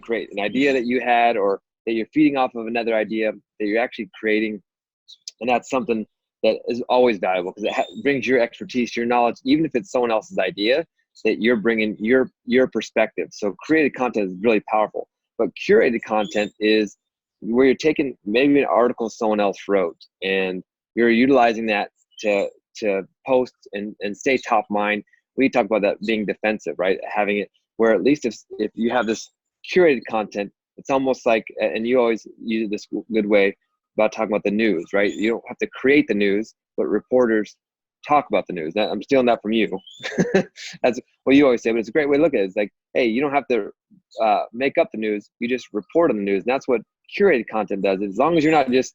create, an idea that you had, or that you're feeding off of another idea that you're actually creating. And that's something that is always valuable, because it brings your expertise, your knowledge, even if it's someone else's idea, that you're bringing your perspective. So created content is really powerful, but curated content is where you're taking maybe an article someone else wrote, and you're utilizing that to post and stay top of mind. We talk about that being defensive, right? Having it where at least if you have this curated content, it's almost like, and you always use this good way about talking about the news, right? You don't have to create the news, but reporters talk about the news. Now, I'm stealing that from you. That's what you always say, but it's a great way to look at it. It's like, hey, you don't have to make up the news. You just report on the news. And that's what curated content does. As long as you're not just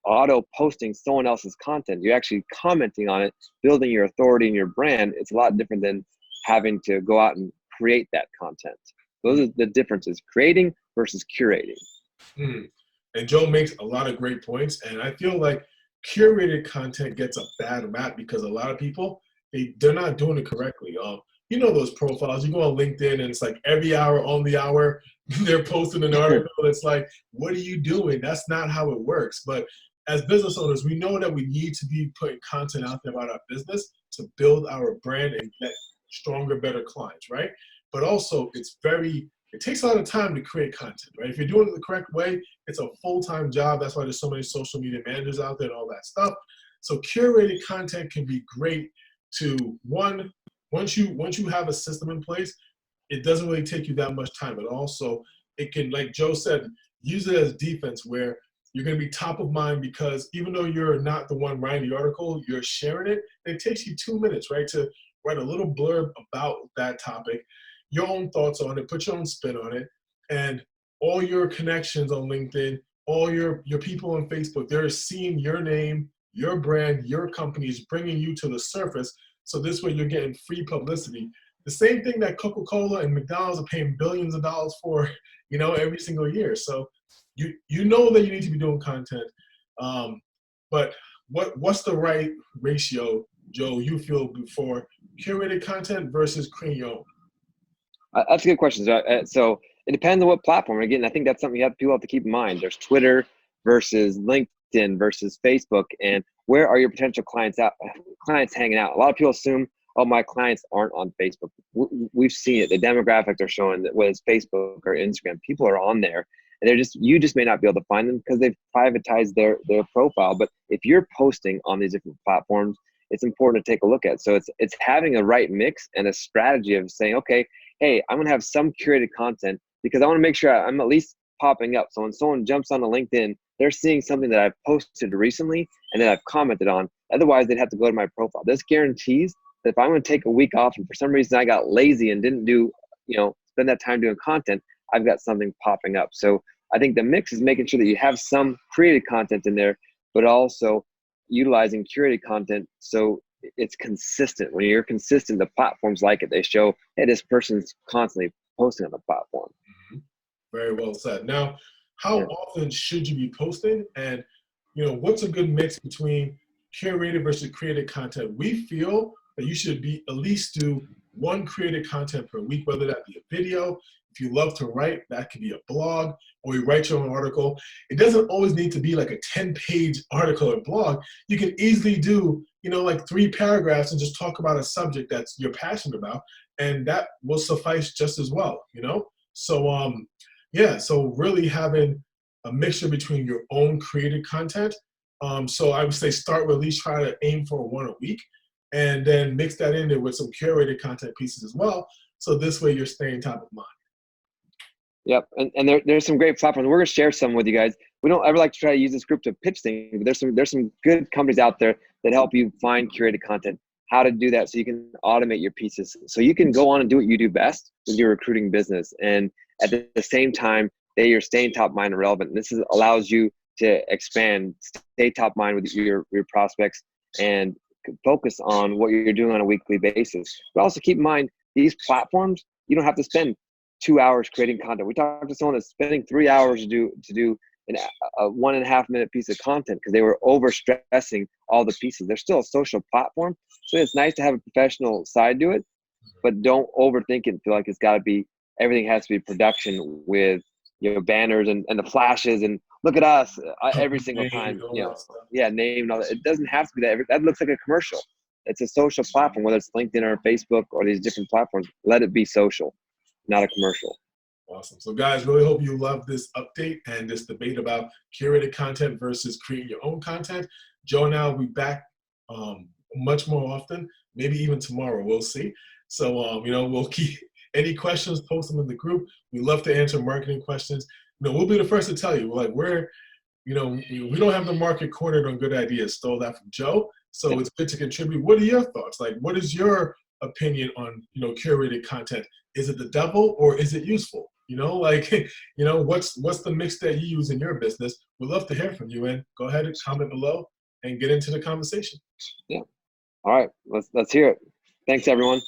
auto posting someone else's content, you're actually commenting on it, building your authority and your brand. It's a lot different than having to go out and create that content. Those are the differences, creating versus curating. And Joe makes a lot of great points. And I feel like curated content gets a bad rap because a lot of people, they're not doing it correctly. You know those profiles, you go on LinkedIn and it's like every hour on the hour, they're posting an article. It's like, what are you doing? That's not how it works. But as business owners, we know that we need to be putting content out there about our business to build our brand and get stronger, better clients, right? But also it takes a lot of time to create content, right? If you're doing it the correct way, it's a full-time job. That's why there's so many social media managers out there and all that stuff. So curated content can be great to, once you have a system in place, it doesn't really take you that much time. But also it can, like Joe said, use it as defense, where you're going to be top of mind, because even though you're not the one writing the article, you're sharing it. It takes you 2 minutes, right, to write a little blurb about that topic, your own thoughts on it, put your own spin on it, and all your connections on LinkedIn, all your people on Facebook, they're seeing your name, your brand, your company is bringing you to the surface. So this way you're getting free publicity. The same thing that Coca-Cola and McDonald's are paying billions of dollars for, every single year. So you know that you need to be doing content. But what's the right ratio, Joe, you feel, for curated content versus creating your own? That's a good question. So it depends on what platform. Again, I think that's something people have to keep in mind. There's Twitter versus LinkedIn versus Facebook, and where are your potential clients hanging out? A lot of people assume, oh, my clients aren't on Facebook. We've seen it. The demographics are showing that whether it's Facebook or Instagram, people are on there, and you just may not be able to find them because they've privatized their profile. But if you're posting on these different platforms, it's important to take a look at. So it's having a right mix and a strategy of saying, okay, hey, I'm gonna have some curated content because I want to make sure I'm at least popping up. So when someone jumps onto LinkedIn, they're seeing something that I've posted recently and that I've commented on. Otherwise, they'd have to go to my profile. This guarantees that if I'm going to take a week off and for some reason I got lazy and didn't spend that time doing content, I've got something popping up. So I think the mix is making sure that you have some created content in there, but also utilizing curated content so it's consistent. When you're consistent, the platforms like it. They show, hey, this person's constantly posting on the platform. Mm-hmm. Very well said. Now, how often should you be posting? And, what's a good mix between curated versus created content? We feel that you should at least do one created content per week, whether that be a video. If you love to write, that could be a blog, or you write your own article. It doesn't always need to be like a 10-page article or blog. You can easily do, like 3 paragraphs and just talk about a subject that's you're passionate about, and that will suffice just as well, So, so really having a mixture between your own created content. So I would say start with at least try to aim for 1 a week, and then mix that in there with some curated content pieces as well. So this way you're staying top of mind. Yep, and there's some great platforms. We're gonna share some with you guys. We don't ever like to try to use this group to pitch things, but there's some good companies out there that help you find curated content, how to do that so you can automate your pieces. So you can go on and do what you do best with your recruiting business. And at the same time, that you're staying top mind and relevant. And this allows you to expand, stay top mind with your prospects, and focus on what you're doing on a weekly basis. But also keep in mind, these platforms, you don't have to spend 2 hours creating content. We talked to someone that's spending 3 hours to do a 1.5 minute piece of content because they were overstressing all the pieces. They're still a social platform, so it's nice to have a professional side to it, but don't overthink it and feel like it's got to be everything has to be production with, banners and the flashes and look at us every single Name time, and all that stuff. name and all that. It doesn't have to be that. That looks like a commercial. It's a social platform, whether it's LinkedIn or Facebook or these different platforms. Let it be social, not a commercial. Awesome. So guys, really hope you love this update and this debate about curated content versus creating your own content. Joe and I will be back much more often, maybe even tomorrow. We'll see. So, we'll keep any questions, post them in the group. We love to answer marketing questions. We'll be the first to tell you, we don't have the market cornered on good ideas. Stole that from Joe. So it's good to contribute. What are your thoughts? Like, what is your opinion on, curated content? Is it the devil or is it useful? What's the mix that you use in your business? We'd love to hear from you, and go ahead and comment below and get into the conversation. Yeah. All right. Let's hear it. Thanks, everyone.